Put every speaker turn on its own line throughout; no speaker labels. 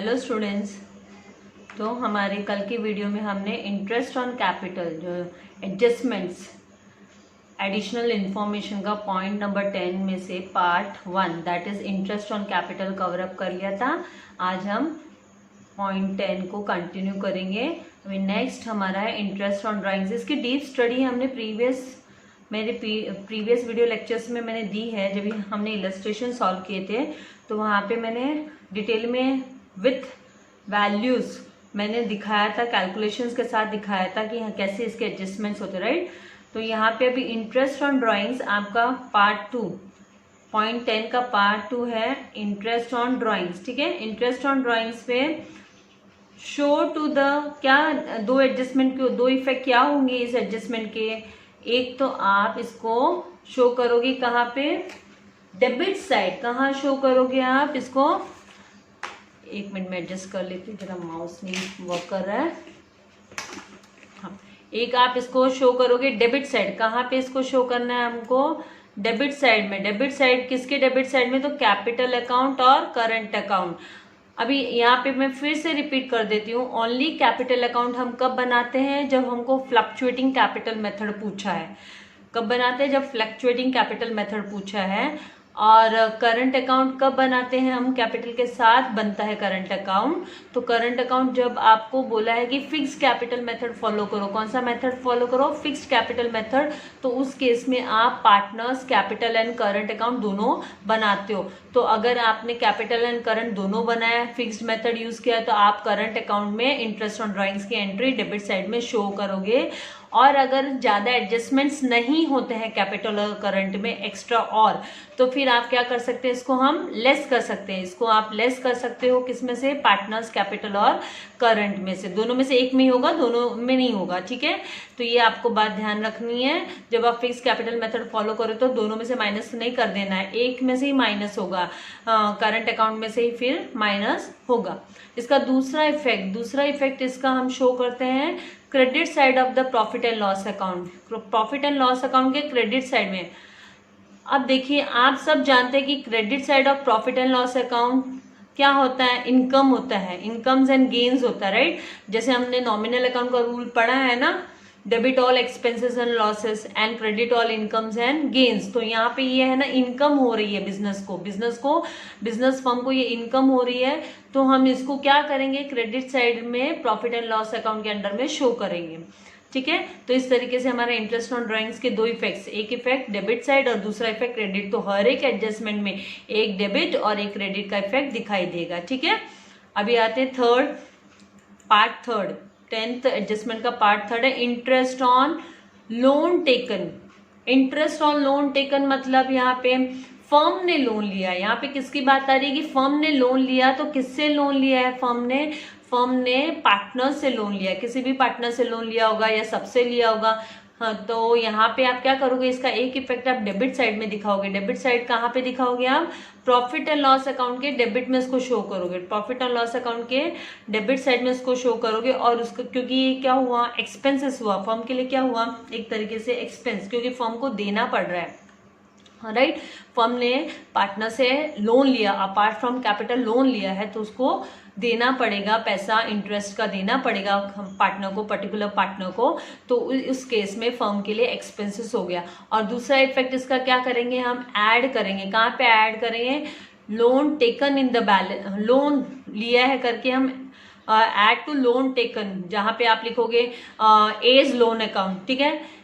Hello students. तो हमारे कल की वीडियो में हमने इंटरेस्ट ऑन कैपिटल जो एडजस्टमेंट्स एडिशनल इंफॉर्मेशन का पॉइंट नंबर 10 में से part 1 that is interest on capital cover up कर लिया था। आज हम पॉइंट 10 को कंटिन्यू करेंगे। अभी नेक्स्ट हमारा है इंटरेस्ट ऑन ड्राइंग्स। इसकी डीप स्टडी हमने मेरे प्रीवियस वीडियो लेक्चर्स में मैंने दी है। जब हमने इलस्ट्रेशन सॉल्व किए थे तो वहाँ पे मैंने डिटेल में विथ वैल्यूज मैंने दिखाया था, कैलकुलेशंस के साथ दिखाया था कि यहाँ कैसे इसके एडजस्टमेंट्स होते, राइट। तो यहाँ पे अभी इंटरेस्ट ऑन ड्राइंग्स आपका पार्ट 2 पॉइंट 10 का पार्ट 2 है इंटरेस्ट ऑन ड्राइंग्स, ठीक है। इंटरेस्ट ऑन ड्राइंग्स पे शो टू द क्या दो एडजस्टमेंट के दो इफेक्ट क्या होंगे इस एडजस्टमेंट के। एक तो आप इसको शो करोगे कहाँ पे, डेबिट साइड। कहाँ शो करोगे आप इसको, एक मिनट में एडजस्ट कर लेती हूँ, जरा माउस नहीं वर्क कर रहा है। हाँ, एक आप इसको शो करोगे डेबिट साइड। कहाँ पे इसको शो करना है हमको, डेबिट साइड में। डेबिट साइड किसके डेबिट साइड में, तो कैपिटल अकाउंट और करंट अकाउंट। अभी यहाँ पे मैं फिर से रिपीट कर देती हूँ, ओनली कैपिटल अकाउंट हम कब बनाते हैं, जब हमको फ्लक्चुएटिंग कैपिटल मेथड पूछा है। कब बनाते हैं, जब फ्लक्चुएटिंग कैपिटल मेथड पूछा है। और करंट अकाउंट कब बनाते हैं हम, कैपिटल के साथ बनता है करंट अकाउंट। तो करंट अकाउंट जब आपको बोला है कि फिक्स्ड कैपिटल मेथड फॉलो करो, कौन सा मेथड फॉलो करो, फिक्स्ड कैपिटल मेथड, तो उस केस में आप partners capital and current account दोनों बनाते हो। तो अगर आपने कैपिटल एंड करंट दोनों बनाया, फिक्स्ड मेथड यूज किया, तो आप करंट अकाउंट में इंटरेस्ट ऑन ड्राइंग्स की एंट्री डेबिट साइड में शो करोगे। और अगर ज़्यादा एडजस्टमेंट्स नहीं होते हैं कैपिटल और करंट में एक्स्ट्रा, और तो फिर आप क्या कर सकते हैं, इसको हम लेस कर सकते हैं। इसको आप लेस कर सकते हो किस में से, पार्टनर्स कैपिटल और करंट में से। दोनों में से एक में ही होगा, दोनों में नहीं होगा, ठीक है। तो ये आपको बात ध्यान रखनी है। जब आप फिक्स कैपिटल मेथड फॉलो करो तो दोनों में से माइनस नहीं कर देना है, एक में से ही माइनस होगा, करंट अकाउंट में से ही फिर माइनस होगा। इसका दूसरा इफेक्ट इसका हम शो करते हैं credit side of the profit and loss account. Profit and loss account के क्रेडिट साइड में, अब देखिए आप सब जानते हैं कि credit side of profit and loss account क्या होता है, इनकम होता है, इनकम्स एंड गेन्स होता है, राइट। जैसे हमने नॉमिनल अकाउंट का रूल पढ़ा है ना, debit all expenses and losses and credit all incomes and gains. तो यहाँ पे ये है ना, इनकम हो रही है बिजनेस फर्म को ये इनकम हो रही है। तो हम इसको क्या करेंगे, क्रेडिट साइड में प्रॉफिट एंड लॉस अकाउंट के अंडर में शो करेंगे, ठीक है। तो इस तरीके से हमारा इंटरेस्ट ऑन ड्राइंग्स के दो इफेक्ट्स, एक इफेक्ट डेबिट साइड और दूसरा इफेक्ट क्रेडिट। तो हर एक एडजस्टमेंट में एक डेबिट और एक क्रेडिट का इफेक्ट दिखाई देगा, ठीक है। अभी आते हैं पार्ट थर्ड 10th एडजस्टमेंट का पार्ट थर्ड है interest on loan taken. Interest on loan taken मतलब यहाँ पे फर्म ने लोन लिया। यहाँ पे किसकी बात आ रही है कि फर्म ने लोन लिया। तो किससे लोन लिया है, फर्म ने पार्टनर से लोन लिया, किसी भी पार्टनर से लोन लिया होगा या सबसे लिया होगा। हाँ, तो यहाँ पे आप क्या करोगे, इसका एक इफेक्ट आप डेबिट साइड में दिखाओगे। डेबिट साइड कहाँ पे दिखाओगे आप, प्रॉफिट एंड लॉस अकाउंट के डेबिट में इसको शो करोगे। प्रॉफिट एंड लॉस अकाउंट के डेबिट साइड में इसको शो करोगे। और उसका क्योंकि ये क्या हुआ, एक्सपेंसेस हुआ, फर्म के लिए क्या हुआ, एक तरीके से एक्सपेंस, क्योंकि फर्म को देना पड़ रहा है, राइट। फर्म ने पार्टनर से लोन लिया, अपार्ट फ्रॉम कैपिटल लोन लिया है, तो उसको देना पड़ेगा, पैसा इंटरेस्ट का देना पड़ेगा पार्टनर को, पर्टिकुलर पार्टनर को। तो उस केस में फर्म के लिए एक्सपेंसेस हो गया। और दूसरा इफेक्ट इसका क्या करेंगे, हम ऐड करेंगे। कहाँ पे ऐड करेंगे, loan taken in the balance, loan लिया है करके हम ऐड टू लोन टेकन, जहाँ पे आप लिखोगे एज लोन अकाउंट, ठीक है,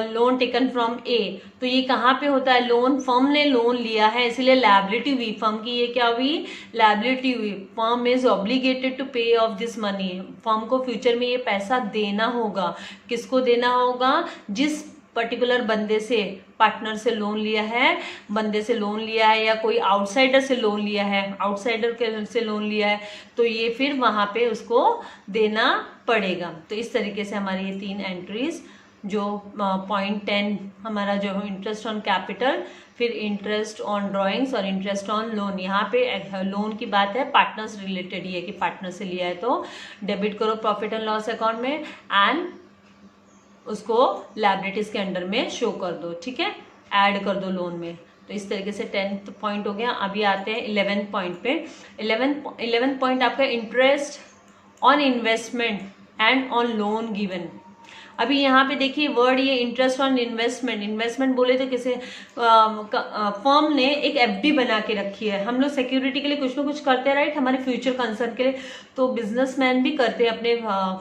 लोन टेकन फ्रॉम ए। तो ये कहाँ पे होता है, लोन, फर्म ने लोन लिया है इसलिए लायबिलिटी हुई फर्म की, ये क्या हुई, लायबिलिटी हुई। फर्म इज ऑब्लिगेटेड टू पे ऑफ दिस मनी। फर्म को फ्यूचर में ये पैसा देना होगा। किसको देना होगा, जिस पर्टिकुलर बंदे से, पार्टनर से लोन लिया है, बंदे से लोन लिया है, या कोई आउटसाइडर से लोन लिया है, आउटसाइडर से लोन लिया है, तो ये फिर वहां पे उसको देना पड़ेगा। तो इस तरीके से हमारी ये 3 एंट्रीज, जो पॉइंट 10 हमारा जो इंटरेस्ट ऑन कैपिटल, फिर इंटरेस्ट ऑन ड्राइंग्स और इंटरेस्ट ऑन लोन। यहाँ पे लोन की बात है, पार्टनर्स रिलेटेड ही है कि पार्टनर से लिया है तो डेबिट करो प्रॉफिट एंड लॉस अकाउंट में एंड उसको लायबिलिटीज के अंडर में शो कर दो, ठीक है, ऐड कर दो लोन में। तो इस तरीके से 10th पॉइंट हो गया। अभी आते हैं 11th पॉइंट पे। 11th पॉइंट आपका interest on investment and on loan given. अभी यहाँ पे देखिए वर्ड ये इंटरेस्ट ऑन इन्वेस्टमेंट बोले तो किसी फर्म ने एक एफडी बना के रखी है। हम लोग सिक्योरिटी के लिए कुछ ना कुछ करते हैं, राइट, हमारे फ्यूचर कंसर्न के लिए। तो बिजनेसमैन भी करते हैं अपने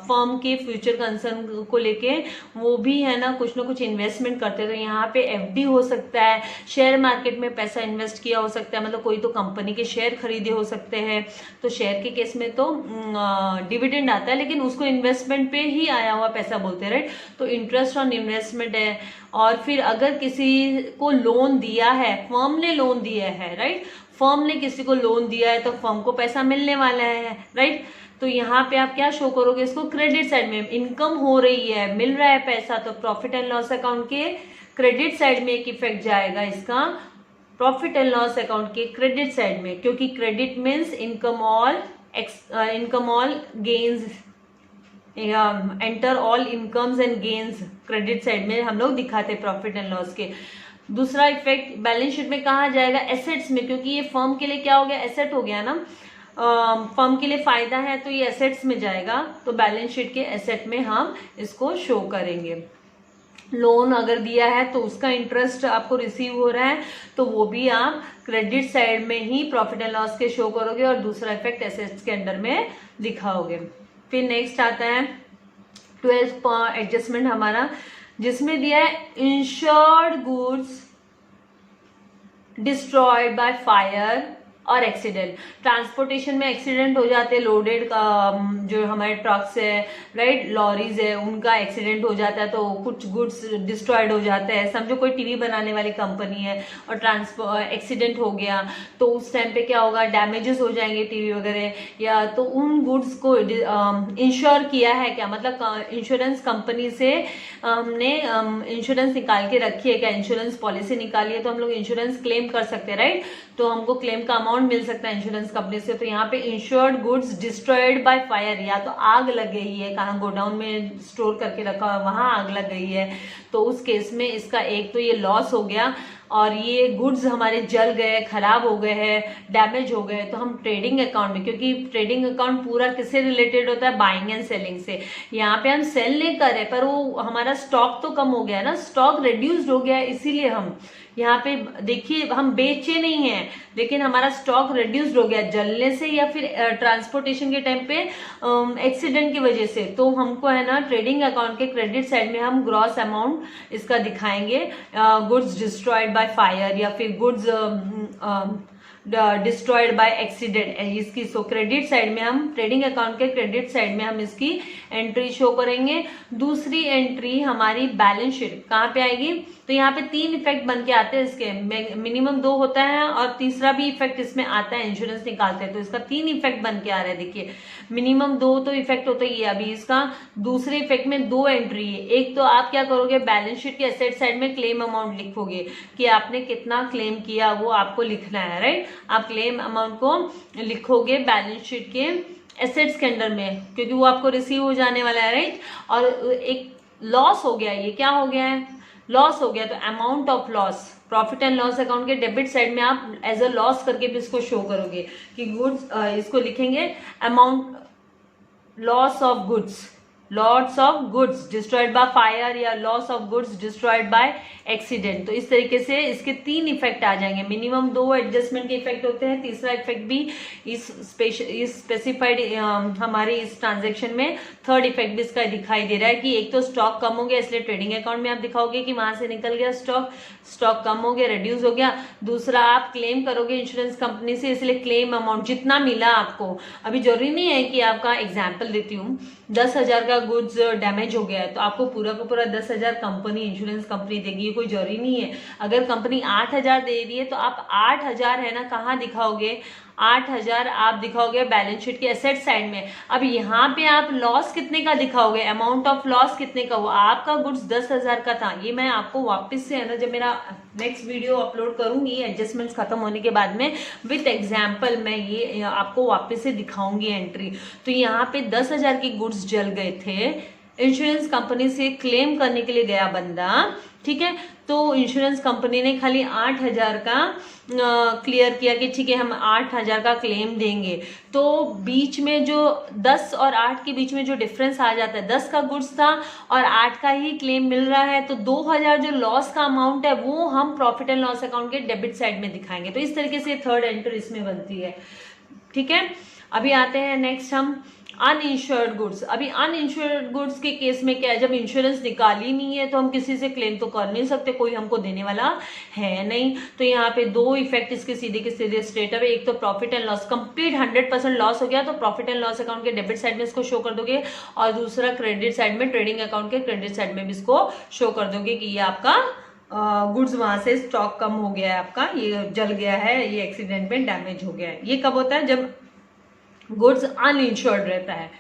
फर्म के फ्यूचर कंसर्न को लेके, वो भी है ना कुछ इन्वेस्टमेंट करते हैं। तो यहाँ पे एफडी हो सकता है, शेयर मार्केट में पैसा इन्वेस्ट किया हो सकता है, मतलब कोई तो कंपनी के शेयर खरीदे हो सकते हैं। तो शेयर के केस में तो डिविडेंड आता है, लेकिन उसको इन्वेस्टमेंट पे ही आया हुआ पैसा बोलते हैं, राइट। तो इंटरेस्ट ऑन इन्वेस्टमेंट है। और फिर अगर किसी को लोन दिया है, फर्म ने लोन दिया है, राइट, फर्म ने किसी को लोन दिया है तो फर्म को पैसा मिलने वाला है, राइट। तो यहाँ पे आप क्या शो करोगे, इसको क्रेडिट साइड में इनकम हो रही है, मिल रहा है पैसा, तो प्रॉफिट एंड लॉस अकाउंट के क्रेडिट साइड में एक इफेक्ट जाएगा इसका, प्रॉफिट एंड लॉस अकाउंट के क्रेडिट साइड में, क्योंकि credit means income all gains, enter all incomes and gains credit side में हम लोग दिखाते हैं प्रॉफिट एंड लॉस के। दूसरा इफेक्ट बैलेंस शीट में कहा जाएगा एसेट्स में, क्योंकि ये फर्म के लिए क्या हो गया, एसेट हो गया ना, फर्म के लिए फायदा है तो ये एसेट्स में जाएगा। तो बैलेंस शीट के एसेट में हम इसको शो करेंगे। लोन अगर दिया है तो उसका इंटरेस्ट आपको रिसीव हो रहा है, तो वो भी आप क्रेडिट साइड में ही प्रॉफिट एंड लॉस के शो करोगे, और दूसरा इफेक्ट एसेट्स के अंडर में दिखाओगे। फिर नेक्स्ट आता है 12th एडजस्टमेंट हमारा, जिसमें दिया है insured goods destroyed by fire और एक्सीडेंट। ट्रांसपोर्टेशन में एक्सीडेंट हो जाते हैं, लोडेड का जो हमारे ट्रक्स है, राइट, लॉरीज है, उनका एक्सीडेंट हो जाता है तो कुछ गुड्स डिस्ट्रॉयड हो जाते हैं। समझो कोई टीवी बनाने वाली कंपनी है और एक्सीडेंट हो गया, तो उस टाइम पे क्या होगा, डैमेजेस हो जाएंगे टीवी वगैरह, या तो उन गुड्स को इंश्योर किया है क्या, मतलब इंश्योरेंस कंपनी से हमने इंश्योरेंस निकाल के रखी है क्या, इंश्योरेंस पॉलिसी निकाली है तो हम लोग इंश्योरेंस क्लेम कर सकते हैं, राइट। तो हमको क्लेम का अमाउंट मिल सकता है इंश्योरेंस कंपनी से। तो यहाँ पे insured goods destroyed by fire, या तो आग लग गई है, कहाँ गोडाउन में स्टोर करके रखा हुआ वहां आग लग गई है, तो उस केस में इसका एक तो ये लॉस हो गया, और ये गुड्स हमारे जल गए, खराब हो गए हैं, डैमेज हो गए, तो हम ट्रेडिंग अकाउंट में, क्योंकि ट्रेडिंग अकाउंट पूरा किससे रिलेटेड होता है, बाइंग एंड सेलिंग से। यहाँ पे हम सेल नहीं कर रहे, पर वो हमारा स्टॉक तो कम हो गया ना, स्टॉक रिड्यूस्ड हो गया, इसीलिए हम यहाँ पे देखिए हम बेचे नहीं हैं, लेकिन हमारा स्टॉक रिड्यूस्ड हो गया जलने से या फिर ट्रांसपोर्टेशन के टाइम पे एक्सीडेंट की वजह से। तो हमको है ना ट्रेडिंग अकाउंट के क्रेडिट साइड में हम ग्रॉस अमाउंट इसका दिखाएंगे, गुड्स डिस्ट्रॉयड बाय फायर या फिर गुड्स डिस्ट्रॉयड बाय एक्सीडेंट, इसकी सो क्रेडिट साइड में हम ट्रेडिंग अकाउंट के क्रेडिट साइड में हम इसकी एंट्री शो करेंगे। दूसरी एंट्री हमारी बैलेंस शीट कहाँ पे आएगी, तो यहाँ पे 3 इफेक्ट बन के आते हैं इसके, मिनिमम 2 होता है और तीसरा भी इफेक्ट इसमें आता है, इंश्योरेंस निकालते हैं तो इसका 3 इफेक्ट बन के आ रहा है। देखिए मिनिमम 2 तो इफेक्ट होता ही है, अभी इसका दूसरे इफेक्ट में 2 एंट्री है। एक तो आप क्या करोगे, बैलेंस शीट के एसेट साइड में क्लेम अमाउंट लिखोगे कि आपने कितना क्लेम किया वो आपको लिखना है, राइट। आप क्लेम अमाउंट को लिखोगे बैलेंस शीट के एसेट्स के अंडर में, क्योंकि वो आपको रिसीव हो जाने वाला है, राइट। और एक लॉस हो गया, ये क्या हो गया है, लॉस हो गया, तो amount of loss profit and loss account के डेबिट साइड में आप एज अ लॉस करके भी इसको शो करोगे कि गुड्स, इसको लिखेंगे amount loss of goods destroyed by fire या loss of goods destroyed by accident. तो इस तरीके से इसके 3 इफेक्ट आ जाएंगे, मिनिमम 2 एडजस्टमेंट के इफेक्ट होते हैं, तीसरा इफेक्ट भी इस स्पेसिफाइड हमारे इस ट्रांजेक्शन में, थर्ड इफेक्ट भी इसका दिखाई दे रहा है कि एक तो स्टॉक कम हो गया, इसलिए ट्रेडिंग अकाउंट में आप दिखाओगे कि वहां से निकल गया स्टॉक कम हो गया, रिड्यूस हो गया। दूसरा आप क्लेम करोगे इंश्योरेंस कंपनी से, इसलिए क्लेम अमाउंट जितना मिला आपको, अभी जरूरी नहीं है कि आपका एग्जाम्पल देती हूँ 10,000 का गुड्स डैमेज हो गया है तो आपको पूरा का पूरा 10,000 कंपनी इंश्योरेंस कंपनी देगी, कोई जरूरी नहीं है। अगर कंपनी 8,000 दे रही है तो आप 8,000 है ना कहाँ दिखाओगे, 8,000 आप दिखाओगे बैलेंस शीट के एसेट साइड में। अब यहाँ पे आप लॉस कितने का दिखाओगे, अमाउंट ऑफ लॉस कितने का, वो आपका गुड्स 10,000 का था। ये मैं आपको वापस से है ना जब मेरा नेक्स्ट वीडियो अपलोड करूंगी एडजस्टमेंट्स खत्म होने के बाद में विथ एग्जाम्पल मैं ये आपको वापस से दिखाऊंगी एंट्री। तो यहाँ पे 10,000 के गुड्स जल गए थे, इंश्योरेंस कंपनी से क्लेम करने के लिए गया बंदा, ठीक है, तो इंश्योरेंस कंपनी ने खाली 8,000 का क्लियर किया कि ठीक है हम 8,000 का क्लेम देंगे। तो बीच में जो 10 और 8 के बीच में जो डिफरेंस आ जाता है, 10 का गुड्स था और 8 का ही क्लेम मिल रहा है, तो 2,000 जो लॉस का अमाउंट है वो हम प्रॉफिट एंड लॉस अकाउंट के डेबिट साइड में दिखाएंगे। तो इस तरीके से थर्ड एंट्री इसमें बनती है, ठीक है। अभी आते हैं नेक्स्ट हम अनइंश्योर्ड गुड्स। अभी अनइंश्योर्ड गुड्स के केस में क्या है, जब इंश्योरेंस निकाली नहीं है तो हम किसी से क्लेम तो कर नहीं सकते, कोई हमको देने वाला है नहीं। तो यहाँ पे दो इफेक्ट इसके सीधे के सीधे स्ट्रेट है। एक तो profit and loss, complete 100% loss हो गया तो प्रॉफिट एंड लॉस अकाउंट के डेबिट साइड में इसको शो कर दोगे, और दूसरा क्रेडिट साइड में, ट्रेडिंग अकाउंट के क्रेडिट साइड में भी इसको शो कर दोगे कि ये आपका गुड्स वहां से स्टॉक कम हो गया है, आपका ये जल गया है, ये एक्सीडेंट में डैमेज हो गया है। ये कब होता है, जब गुड्स अनइंश्योर्ड रहता है,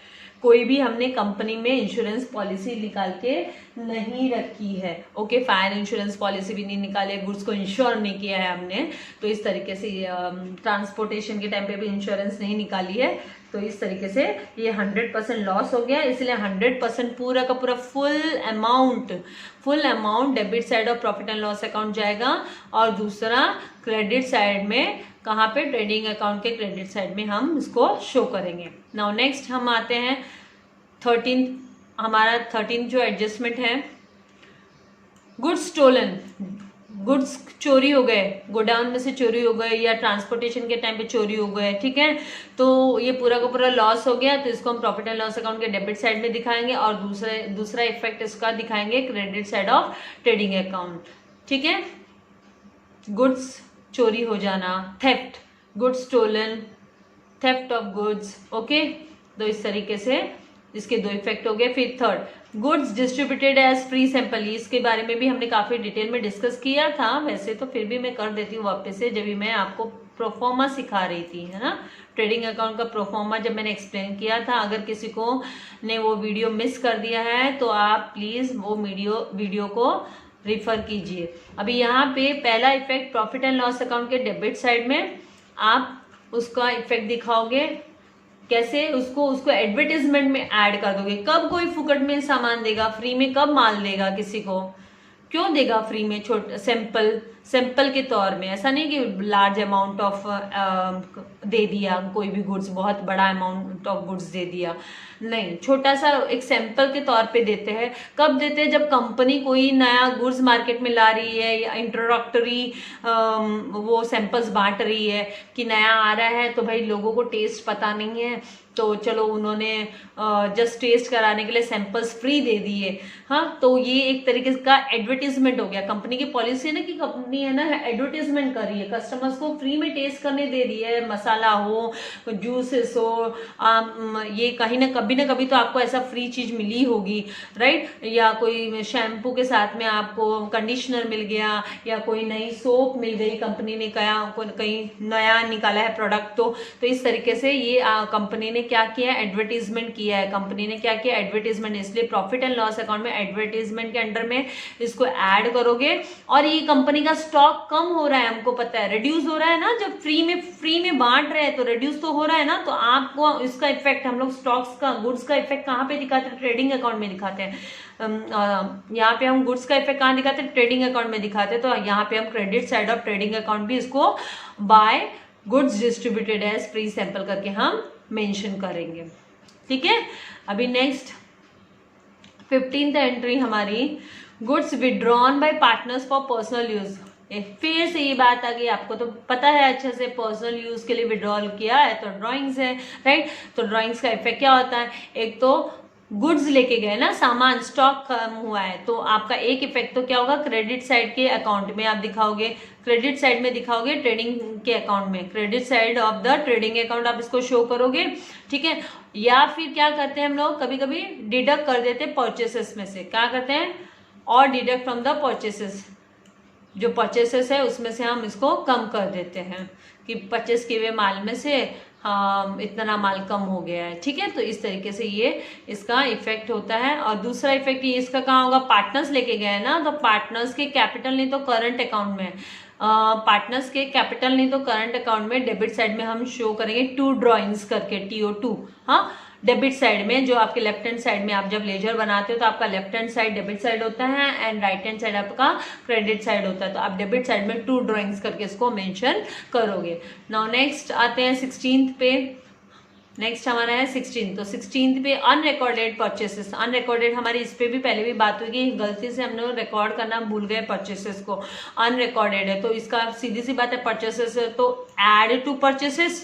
कोई भी हमने कंपनी में इंश्योरेंस पॉलिसी निकाल के नहीं रखी है, ओके, फायर इंश्योरेंस पॉलिसी भी नहीं निकाले, गुड्स को इंश्योर नहीं किया है हमने, तो इस तरीके से ट्रांसपोर्टेशन के टाइम पे भी इंश्योरेंस नहीं निकाली है, तो इस तरीके से ये 100% लॉस हो गया। इसलिए 100% पूरा का पूरा full amount debit side of profit and loss account जाएगा, और दूसरा क्रेडिट साइड में, कहाँ पे, ट्रेडिंग अकाउंट के क्रेडिट साइड में हम इसको शो करेंगे। नाउ नेक्स्ट हम आते हैं 13, हमारा 13 जो एडजस्टमेंट है, गुड्स स्टोलन, गुड्स चोरी हो गए, गोडाउन में से चोरी हो गए या ट्रांसपोर्टेशन के टाइम पे चोरी हो गए, ठीक है, तो ये पूरा का पूरा लॉस हो गया, तो इसको हम प्रॉफिट एंड लॉस अकाउंट के डेबिट साइड में दिखाएंगे, और दूसरा इफेक्ट इसका दिखाएंगे credit side of trading account, ठीक है। गुड्स चोरी हो जाना, theft, goods stolen, theft of goods, okay, तो इस तरीके से इसके दो इफेक्ट हो गए। फिर third, goods distributed as free sample, इसके बारे में भी हमने काफी डिटेल में डिस्कस किया था, वैसे तो फिर भी मैं कर देती हूँ वापस से, जब भी मैं आपको प्रोफॉर्मा सिखा रही थी, है ना, ट्रेडिंग अकाउंट का प्रोफॉर्मा जब मैंने एक्सप्लेन किया था। अगर किसी को ने वो वीडियो मिस कर दिया है तो आप प्लीज वो वीडियो को रिफर कीजिए। अभी यहाँ पे पहला effect profit and loss account के डेबिट साइड में आप उसका इफेक्ट दिखाओगे, कैसे, उसको एडवर्टाइजमेंट में ऐड कर दोगे। कब कोई फुकट में सामान देगा, फ्री में कब माल देगा किसी को, क्यों देगा फ्री में, छोटा सैंपल के तौर में, ऐसा नहीं कि लार्ज अमाउंट ऑफ दे दिया, कोई भी गुड्स बहुत बड़ा अमाउंट ऑफ गुड्स दे दिया, नहीं, छोटा सा एक सैंपल के तौर पे देते हैं। कब देते हैं, जब कंपनी कोई नया गुड्स मार्केट में ला रही है या इंट्रोडक्टरी वो सैंपल्स बांट रही है कि नया आ रहा है, तो भाई लोगों को टेस्ट पता नहीं है, तो चलो उन्होंने जस्ट टेस्ट कराने के लिए सैंपल्स फ्री दे दिए, हाँ, तो ये एक तरीके का एडवर्टीजमेंट हो गया। कंपनी की पॉलिसी है ना कि कंपनी है ना एडवर्टीजमेंट कर रही है, कस्टमर्स को फ्री में टेस्ट करने दे रही है, मसाला हो, जूसेस हो, ये कहीं ना कभी तो आपको ऐसा फ्री चीज मिली होगी, राइट, या कोई शैम्पू के साथ में आपको कंडीशनर मिल गया, या कोई नई सोप मिल गई, कंपनी ने कहीं नया निकाला है प्रोडक्ट, तो इस तरीके से ये कंपनी ने क्या किया, एडवर्टीजमेंट किया है, कंपनी ने क्या किया, एडवर्टीजमेंट, इसलिए प्रॉफिट एंड लॉस अकाउंट में एडवर्टीजमेंट के अंडर में इसको ऐड करोगे। और ये कंपनी का स्टॉक कम हो रहा है, हमको पता है, रिड्यूस हो रहा है ना, जब फ्री में बांट रहे हैं तो रिड्यूस तो हो रहा है ना, तो आपको इसका इफेक्ट, हम लोग स्टॉक्स का, गुड्स का इफेक्ट कहाँ पे दिखाते हैं, ट्रेडिंग अकाउंट में दिखाते हैं। यहाँ पे हम गुड्स का इफेक्ट कहाँ दिखाते हैं, ट्रेडिंग अकाउंट में दिखाते हैं, तो यहाँ पे हम credit side of trading account भी इसको by goods distributed as free sample करके हम मेंशन करेंगे, ठीक है। अभी नेक्स्ट 15th एंट्री हमारी, goods withdrawn by partners for personal use. फिर से ये बात आ गई, आपको तो पता है अच्छे से, पर्सनल यूज के लिए विड्रॉल किया है तो ड्राइंग्स है, राइट, तो ड्राइंग्स का इफेक्ट क्या होता है, एक तो गुड्स लेके गए ना, सामान स्टॉक कम हुआ है, तो आपका एक इफेक्ट तो क्या होगा, क्रेडिट साइड के अकाउंट में आप दिखाओगे, क्रेडिट साइड में दिखाओगे, ट्रेडिंग के अकाउंट में, credit side of the trading account आप इसको शो करोगे, ठीक है। या फिर क्या करते हैं हम लोग, कभी कभी डिडक्ट कर देते हैं परचेसेस में से, क्या करते हैं, और डिडक्ट फ्रॉम द परचेसेस, जो परचेसेस है उसमें से हम इसको कम कर देते हैं कि परचेस किए हुए माल में से इतना माल कम हो गया है, ठीक है। तो इस तरीके से ये इसका इफेक्ट होता है। और दूसरा इफेक्ट ये इसका कहाँ होगा, पार्टनर्स लेके गए ना, तो पार्टनर्स के कैपिटल नहीं तो करंट अकाउंट में, पार्टनर्स के कैपिटल नहीं तो करंट अकाउंट में डेबिट साइड में हम शो करेंगे टू ड्रॉइंग्स करके, TO2, हाँ, डेबिट साइड में, जो आपके लेफ्ट हैंड साइड में आप जब लेजर बनाते हो तो आपका left hand side debit side होता है एंड राइट हैंड साइड आपका क्रेडिट साइड होता है। तो आप डेबिट साइड में 2 ड्राइंग्स करके इसको मेंशन करोगे। नाउ नेक्स्ट आते हैं 16th पे। नेक्स्ट हमारा है 16th। तो 16th पे अनरिकॉर्डेड परचेसेस। अनरिकॉर्डेड हमारी इस पे भी पहले भी बात हुई कि गलती से हम लोग रिकॉर्ड करना भूल गए परचेसेस को, अनरिकॉर्डेड है। तो इसका सीधी सी बात है परचेसेस है तो ऐड टू परचेसेस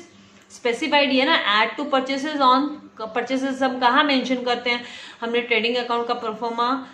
स्पेसिफाइड है ना, add to purchases on purchases हम कहाँ मेंशन करते हैं, हमने ट्रेडिंग अकाउंट का परफॉर्मा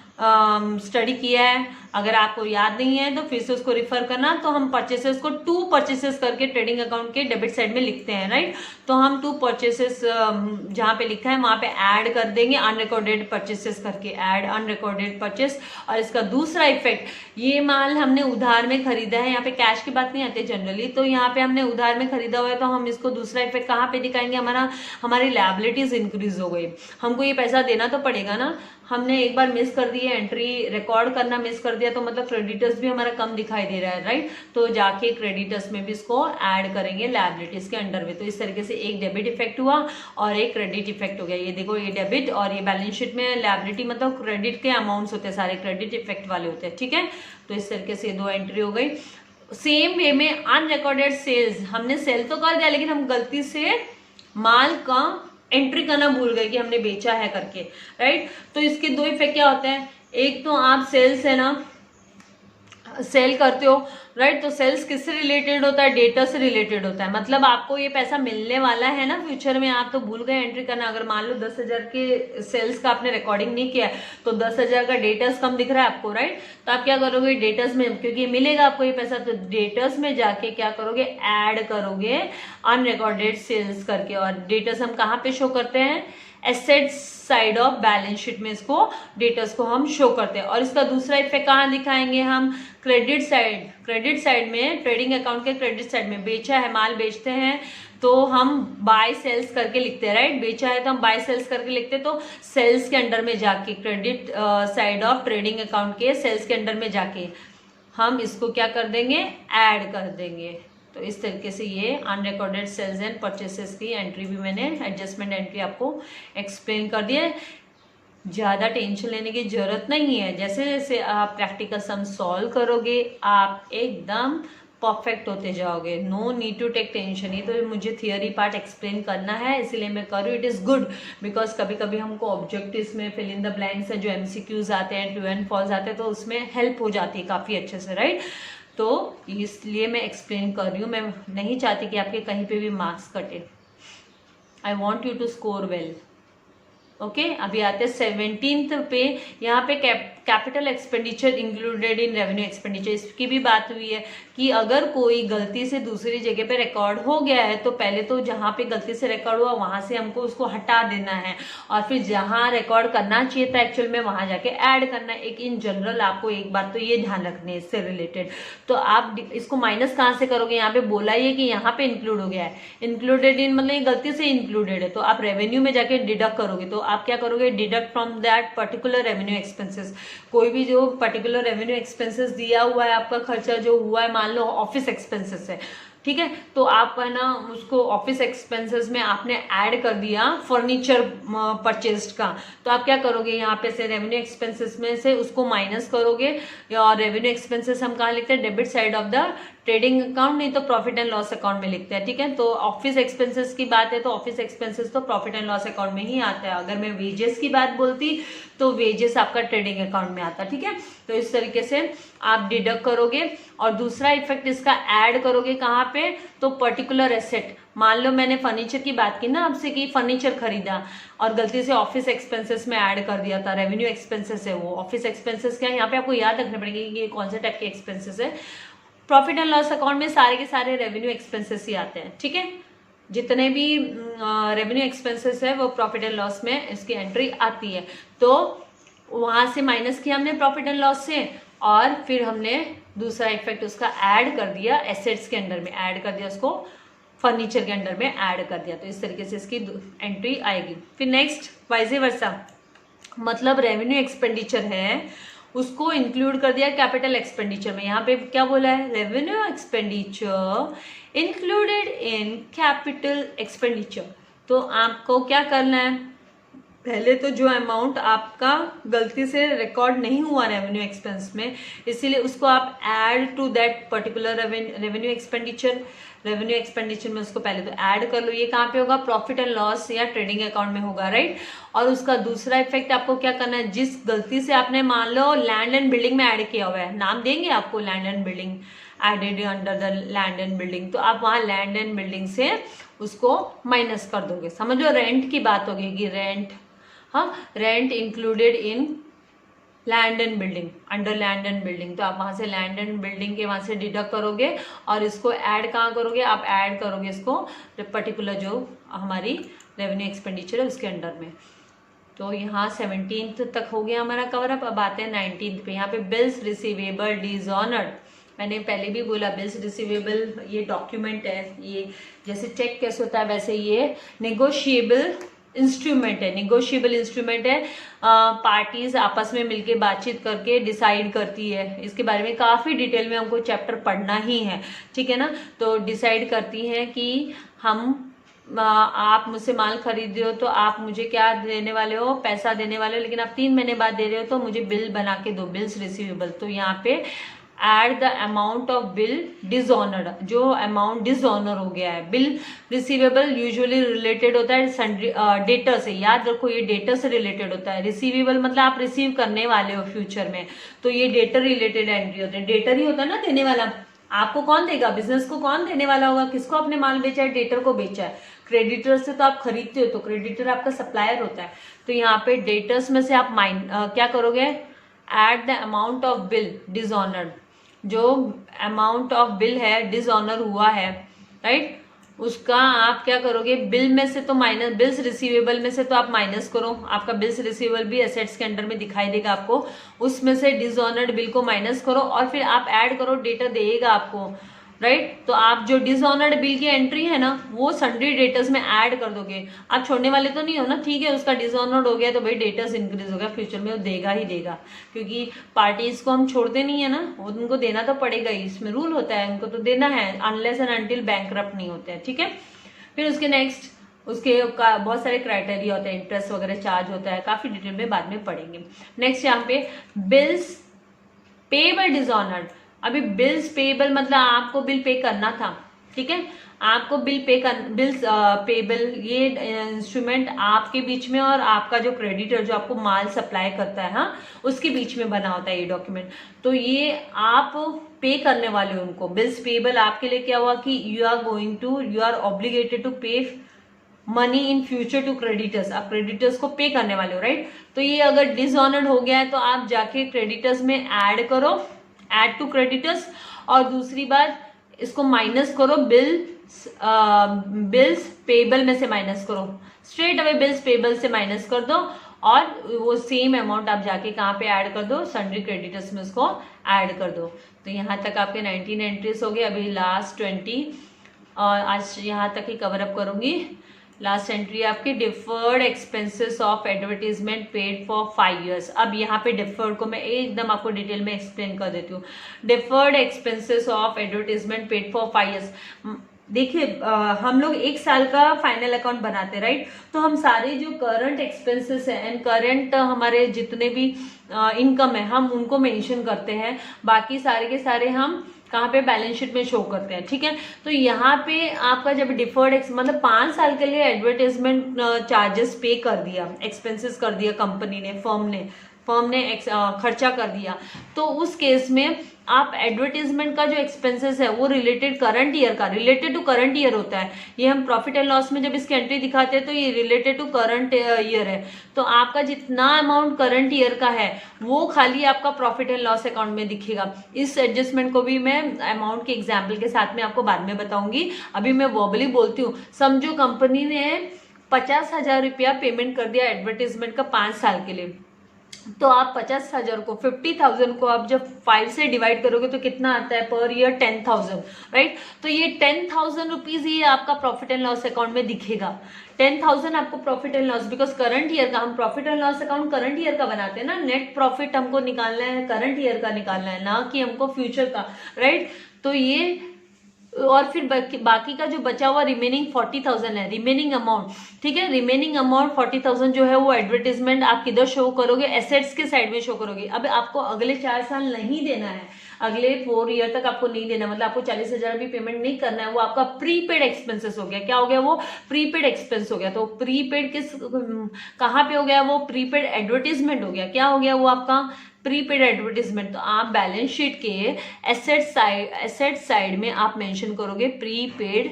स्टडी किया है, अगर आपको याद नहीं है तो फिर से उसको रिफर करना। तो हम परचेसेस को 2 परचेसेस करके ट्रेडिंग अकाउंट के डेबिट साइड में लिखते हैं, राइट। तो हम 2 परचेसेस जहाँ पे लिखा है वहां पे ऐड कर देंगे अनरिकॉर्डेड परचेसेस करके, ऐड अनरिकॉर्डेड परचेस। और इसका दूसरा इफेक्ट, ये माल हमने उधार में खरीदा है, यहाँ पे कैश की बात नहीं आती जनरली, तो यहाँ पे हमने उधार में खरीदा हुआ है तो हम इसको दूसरा इफेक्ट कहाँ पे दिखाएंगे, हमारी लायबिलिटीज इंक्रीज हो गई, हमको ये पैसा देना तो पड़ेगा ना, हमने एक बार मिस कर दी है, एंट्री रिकॉर्ड करना मिस कर दिया तो मतलब क्रेडिटर्स भी हमारा कम दिखाई दे रहा है, राइट। तो जाके क्रेडिटर्स में भी इसको ऐड करेंगे लायबिलिटीज के अंडर में। तो इस तरीके से एक डेबिट इफेक्ट हुआ और एक क्रेडिट इफेक्ट हो गया। ये देखो, ये डेबिट और ये बैलेंस शीट में लायबिलिटी मतलब क्रेडिट के अमाउंट्स होते हैं, सारे क्रेडिट इफेक्ट वाले होते हैं, ठीक है। तो इस तरीके से 2 एंट्री हो गई। सेम वे में अनरिकॉर्डेड सेल्स, हमने सेल तो कर दिया लेकिन हम गलती से माल का एंट्री करना भूल गए कि हमने बेचा है करके, राइट। तो इसके 2 इफेक्ट क्या होते हैं, एक तो आप सेल्स है ना सेल करते हो, राइट। तो सेल्स किससे रिलेटेड होता है, डेटा से रिलेटेड होता है, मतलब आपको ये पैसा मिलने वाला है ना फ्यूचर में, आप तो भूल गए एंट्री करना। अगर मान लो 10,000 के सेल्स का आपने रिकॉर्डिंग नहीं किया तो 10,000 का डेटर्स कम दिख रहा है आपको, राइट। तो आप क्या करोगे डेटर्स में, क्योंकि मिलेगा आपको ये पैसा, तो डेटर्स में जाके क्या करोगे, ऐड करोगे अनरिकॉर्डेड सेल्स करके। और डेटर्स हम कहाँ पे शो करते हैं, assets side of balance sheet में इसको डेटर्स को हम शो करते हैं। और इसका दूसरा इफेक्ट कहाँ दिखाएंगे हम, क्रेडिट साइड में, ट्रेडिंग अकाउंट के क्रेडिट साइड में, बेचा है माल बेचते हैं तो हम बाय सेल्स करके लिखते हैं, राइट। बेचा है तो हम बाय सेल्स करके लिखते हैं, तो सेल्स के अंडर में जाके credit side of trading account के सेल्स के अंडर में जाके हम इसको क्या कर देंगे, ऐड कर देंगे। तो इस तरीके से ये अनरिकॉर्डेड सेल्स एंड परचेसेस की एंट्री भी मैंने एडजस्टमेंट एंट्री आपको एक्सप्लेन कर दिया है। ज़्यादा टेंशन लेने की जरूरत नहीं है, जैसे जैसे आप प्रैक्टिकल सम सॉल्व करोगे आप एकदम परफेक्ट होते जाओगे, no need to take tension. ये तो मुझे थियरी पार्ट एक्सप्लेन करना है इसीलिए मैं कर रही हूँ। इट इज़ गुड बिकॉज कभी कभी हमको ऑब्जेक्टिव्स में फिल इन द ब्लैंक्स है जो MCQs आते हैं, ट्रू एंड फॉल्स आते हैं, तो उसमें हेल्प हो जाती है काफ़ी अच्छे से, राइट। तो इसलिए मैं एक्सप्लेन कर रही हूँ, मैं नहीं चाहती कि आपके कहीं पे भी मार्क्स कटे। I want you to score well, okay. अभी आते हैं 17th पे। यहाँ पे capital expenditure included in revenue expenditure, इसकी भी बात हुई है कि अगर कोई गलती से दूसरी जगह पे रिकॉर्ड हो गया है तो पहले तो जहाँ पे गलती से रिकॉर्ड हुआ वहां से हमको उसको हटा देना है और फिर जहाँ रिकॉर्ड करना चाहिए था एक्चुअल में वहां जाके ऐड करना है। एक इन जनरल आपको एक बात तो ये ध्यान रखनी है इससे रिलेटेड। तो आप इसको माइनस कहाँ से करोगे, यहाँ पे बोला ही है कि यहाँ पे इंक्लूड हो गया है, इंक्लूडेड इन मतलब गलती से इंक्लूडेड है, तो आप रेवेन्यू में जाके डिडक्ट करोगे। तो आप क्या करोगे, deduct from that particular revenue expenses. कोई भी जो पर्टिकुलर रेवेन्यू एक्सपेंसेस दिया हुआ है, आपका खर्चा जो हुआ है, मान लो ऑफिस एक्सपेंसेस है, ठीक है, तो आप है ना उसको ऑफिस एक्सपेंसेस में आपने ऐड कर दिया फर्नीचर परचेस्ड का, तो आप क्या करोगे, यहाँ पे से रेवेन्यू एक्सपेंसेस में से उसको माइनस करोगे। और रेवेन्यू एक्सपेंसेस हम कहाँ लिखते हैं, debit side of the trading account, नहीं तो प्रॉफिट एंड लॉस अकाउंट में लिखते हैं, ठीक है। तो ऑफिस एक्सपेंसेस की बात है तो ऑफिस एक्सपेंसेस तो प्रॉफिट एंड लॉस अकाउंट में ही आता है। अगर मैं वेजेस की बात बोलती तो वेजेस आपका ट्रेडिंग अकाउंट में आता, ठीक है। तो इस तरीके से आप डिडक्ट करोगे। और दूसरा इफेक्ट इसका ऐड करोगे कहाँ पे, तो पर्टिकुलर एसेट। मान लो मैंने फर्नीचर की बात की ना आपसे कि फर्नीचर खरीदा और गलती से ऑफिस एक्सपेंसेस में ऐड कर दिया था, रेवेन्यू एक्सपेंसेस है वो। ऑफिस एक्सपेंसेस क्या है, यहाँ पे आपको याद रखना पड़ेगा कि ये कौन से टाइप के एक्सपेंसेस है। प्रॉफिट एंड लॉस अकाउंट में सारे के सारे रेवेन्यू एक्सपेंसेस ही आते हैं, ठीक है। जितने भी रेवेन्यू एक्सपेंसेस है वो प्रॉफिट एंड लॉस में इसकी एंट्री आती है। तो वहां से माइनस किया हमने प्रॉफिट एंड लॉस से, और फिर हमने दूसरा इफेक्ट उसका ऐड कर दिया, एसेट्स के अंडर में ऐड कर दिया, उसको फर्नीचर के अंडर में ऐड कर दिया। तो इस तरीके से इसकी एंट्री आएगी। फिर नेक्स्ट वाइजे वर्सा, मतलब रेवेन्यू एक्सपेंडिचर है उसको इंक्लूड कर दिया कैपिटल एक्सपेंडिचर में। यहाँ पे क्या बोला है, revenue expenditure included in capital expenditure. तो आपको क्या करना है, पहले तो जो अमाउंट आपका गलती से रिकॉर्ड नहीं हुआ रेवेन्यू एक्सपेंस में, इसीलिए उसको आप add to that particular revenue expenditure में उसको पहले तो ऐड कर लो। ये कहाँ पे होगा? प्रॉफिट एंड लॉस या ट्रेडिंग अकाउंट में होगा, राइट। और उसका दूसरा इफेक्ट आपको क्या करना है, जिस गलती से आपने मान लो लैंड एंड बिल्डिंग में ऐड किया हुआ है, नाम देंगे आपको land and building, added under the land and building, तो आप वहां लैंड एंड बिल्डिंग से उसको माइनस कर दोगे। समझो रेंट की बात होगी कि रेंट, हाँ, rent included in land and building, under land and building, तो आप वहां से लैंड एंड बिल्डिंग के वहां से डिडक्ट करोगे और इसको ऐड कहाँ करोगे? आप ऐड करोगे इसको पर्टिकुलर जो हमारी रेवेन्यू एक्सपेंडिचर है उसके अंडर में। तो यहाँ 17th तक हो गया हमारा कवर अप। अब आते हैं 19th पे। यहाँ पे बिल्स रिसीवेबल डिसऑनर्ड, मैंने पहले भी बोला बिल्स रिसीवेबल ये डॉक्यूमेंट है, ये जैसे चेक कैसे होता है वैसे ये नेगोशिएबल इंस्ट्रूमेंट है। नेगोशिएबल इंस्ट्रूमेंट है, पार्टीज आपस में मिलके बातचीत करके डिसाइड करती है। इसके बारे में काफी डिटेल में हमको चैप्टर पढ़ना ही है, ठीक है ना। तो डिसाइड करती है कि हम आप मुझसे माल खरीद रहे हो तो आप मुझे क्या देने वाले हो? पैसा देने वाले हो, लेकिन आप 3 महीने बाद दे रहे हो तो मुझे बिल बना के दो, बिल्स रिसीवेबल। तो यहाँ पे add the amount of bill dishonoured, जो अमाउंट डिसऑनर हो गया है। बिल रिसीवेबल यूजुअली रिलेटेड होता है सन्ड्री डेटर से, याद रखो ये डेटर से रिलेटेड होता है। रिसीवेबल मतलब आप रिसीव करने वाले हो फ्यूचर में, तो ये डेटर रिलेटेड एंट्री होते हैं। डेटर ही होता है ना देने वाला, आपको कौन देगा? बिजनेस को कौन देने वाला होगा? किसको आपने माल बेचा है? डेटर को बेचा है। क्रेडिटर से तो आप खरीदते हो, तो क्रेडिटर आपका सप्लायर होता है। तो यहाँ पे डेटर्स में से आप क्या करोगे? At the amount of bill dishonoured, जो अमाउंट ऑफ बिल है डिसऑनर हुआ है, राइट, उसका आप क्या करोगे? बिल में से तो माइनस, बिल्स रिसीवेबल में से तो आप माइनस करो। आपका बिल्स रिसीवेबल भी एसेट्स के अंडर में दिखाई देगा आपको, उसमें से डिसऑनर्ड बिल को माइनस करो और फिर आप ऐड करो, डेटर देगा आपको, राइट। तो आप जो डिसऑनर्ड बिल की एंट्री है ना वो सन्ड्री डेटर्स में ऐड कर दोगे। आप छोड़ने वाले तो नहीं हो ना, ठीक है, उसका डिसऑनर्ड हो गया तो भाई डेटर्स इंक्रीज हो गया, फ्यूचर में वो देगा ही देगा, क्योंकि पार्टीज को हम छोड़ते नहीं है ना, उनको देना तो पड़ेगा ही, इसमें रूल होता है, उनको तो देना है अनलेस एंड अनटिल बैंकरप्ट नहीं होते हैं, ठीक है। फिर उसके नेक्स्ट उसके बहुत सारे क्राइटेरिया होते हैं, इंटरेस्ट वगैरह चार्ज होता है, काफी डिटेल में बाद में पढ़ेंगे। नेक्स्ट यहाँ पे बिल्स पेबल डिसऑनर्ड। अभी बिल्स पेबल मतलब आपको बिल पे करना था, ठीक है, आपको बिल्स पेबल, ये इंस्ट्रूमेंट आपके बीच में और आपका जो क्रेडिटर जो आपको माल सप्लाई करता है, हाँ, उसके बीच में बना होता है ये डॉक्यूमेंट। तो ये आप पे करने वाले हो उनको। बिल्स पेबल आपके लिए क्या हुआ कि you are obligated to pay money in future to creditors, आप क्रेडिटर्स को पे करने वाले हो, राइट। तो ये अगर डिसऑनर्ड हो गया है तो आप जाके क्रेडिटर्स में ऐड करो, ऐड टू क्रेडिटर्स, और दूसरी बात इसको माइनस करो, बिल्स पेबल में से माइनस करो, स्ट्रेट अवे बिल्स पेबल से माइनस कर दो और वो सेम अमाउंट आप जाके कहाँ पे ऐड कर दो? सन्ड्री क्रेडिटर्स में उसको ऐड कर दो। तो यहाँ तक आपके 19 एंट्रीज हो गए। अभी लास्ट 20 और आज यहाँ तक ही कवर अप करूंगी। लास्ट एंट्री आपकी deferred expenses of advertisement paid for 5 years। अब यहाँ पे डिफर्ड को मैं एकदम आपको डिटेल में एक्सप्लेन कर देती हूँ। Deferred expenses of advertisement paid for 5 years। देखिए हम लोग 1 साल का फाइनल अकाउंट बनाते, राइट। तो हम सारे जो करंट एक्सपेंसेस है एंड करंट हमारे जितने भी इनकम है हम उनको मेंशन करते हैं, बाकी सारे के सारे हम कहाँ पे? बैलेंस शीट में शो करते हैं, ठीक है। तो यहाँ पे आपका जब डिफर्ड मतलब 5 साल के लिए एडवर्टाइजमेंट चार्जेस पे कर दिया, एक्सपेंसेस कर दिया कंपनी ने, फर्म ने खर्चा कर दिया, तो उस केस में आप एडवर्टीजमेंट का जो एक्सपेंसेस है वो रिलेटेड करंट ईयर का, रिलेटेड टू करंट ईयर होता है। ये हम प्रॉफिट एंड लॉस में जब इसकी एंट्री दिखाते हैं तो ये रिलेटेड टू करंट ईयर है। तो आपका जितना अमाउंट करंट ईयर का है वो खाली आपका प्रॉफिट एंड लॉस अकाउंट में दिखेगा। इस एडजस्टमेंट को भी मैं अमाउंट के एग्जाम्पल के साथ में आपको बाद में बताऊंगी, अभी मैं वर्बली बोलती हूँ। समझो कंपनी ने 50,000 रुपया पेमेंट कर दिया एडवर्टीजमेंट का 5 साल के लिए, तो आप 50,000 को 50,000 को आप जब 5 से डिवाइड करोगे तो कितना आता है? Per year 10,000, right. तो ये 10,000 रुपीज ही आपका प्रॉफिट एंड लॉस अकाउंट में दिखेगा। 10,000 आपको profit and loss, because current year का, हम profit and loss account current year का बनाते हैं ना, नेट प्रॉफिट हमको निकालना है करंट ईयर का निकालना है, ना कि हमको फ्यूचर का, राइट। तो ये और फिर बाकी का जो बचा हुआ रिमेनिंग 40,000 है, रिमेनिंग अमाउंट, ठीक है, रिमेनिंग अमाउंट 40,000 जो है वो एडवर्टीजमेंट आप किधर शो करोगे, एसेट्स के साइड में शो करोगे। अब आपको अगले 4 साल नहीं देना है, अगले 4 ईयर तक आपको नहीं देना, मतलब आपको 40,000 भी पेमेंट नहीं करना है, वो आपका प्रीपेड एक्सपेंसेस हो गया। क्या हो गया? वो प्रीपेड एक्सपेंस हो गया। तो प्रीपेड किस कहाँ पे हो गया? वो प्रीपेड एडवर्टीजमेंट हो गया। क्या हो गया? वो आपका प्रीपेड एडवर्टीजमेंट। तो आप बैलेंस शीट के एसेट साइड में आप मेंशन करोगे प्रीपेड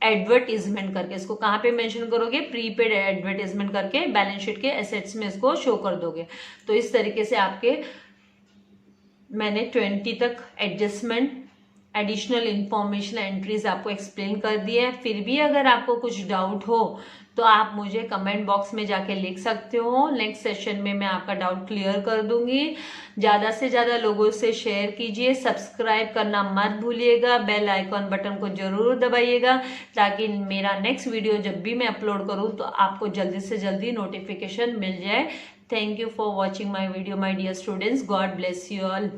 एडवर्टीजमेंट करके। इसको कहाँ पे मेंशन करोगे? प्रीपेड एडवर्टीजमेंट करके बैलेंस शीट के एसेट्स में इसको शो कर दोगे। तो इस तरीके से आपके मैंने 20 तक एडजस्टमेंट एडिशनल इंफॉर्मेशन एंट्रीज आपको एक्सप्लेन कर दी है। फिर भी अगर आपको कुछ डाउट हो तो आप मुझे कमेंट बॉक्स में जाके लिख सकते हो। नेक्स्ट सेशन में मैं आपका डाउट क्लियर कर दूंगी। ज़्यादा से ज़्यादा लोगों से शेयर कीजिए, सब्सक्राइब करना मत भूलिएगा, बेल आइकॉन बटन को जरूर दबाइएगा ताकि मेरा नेक्स्ट वीडियो जब भी मैं अपलोड करूँ तो आपको जल्दी से जल्दी नोटिफिकेशन मिल जाए। Thank you for watching my video my dear students. God bless you all.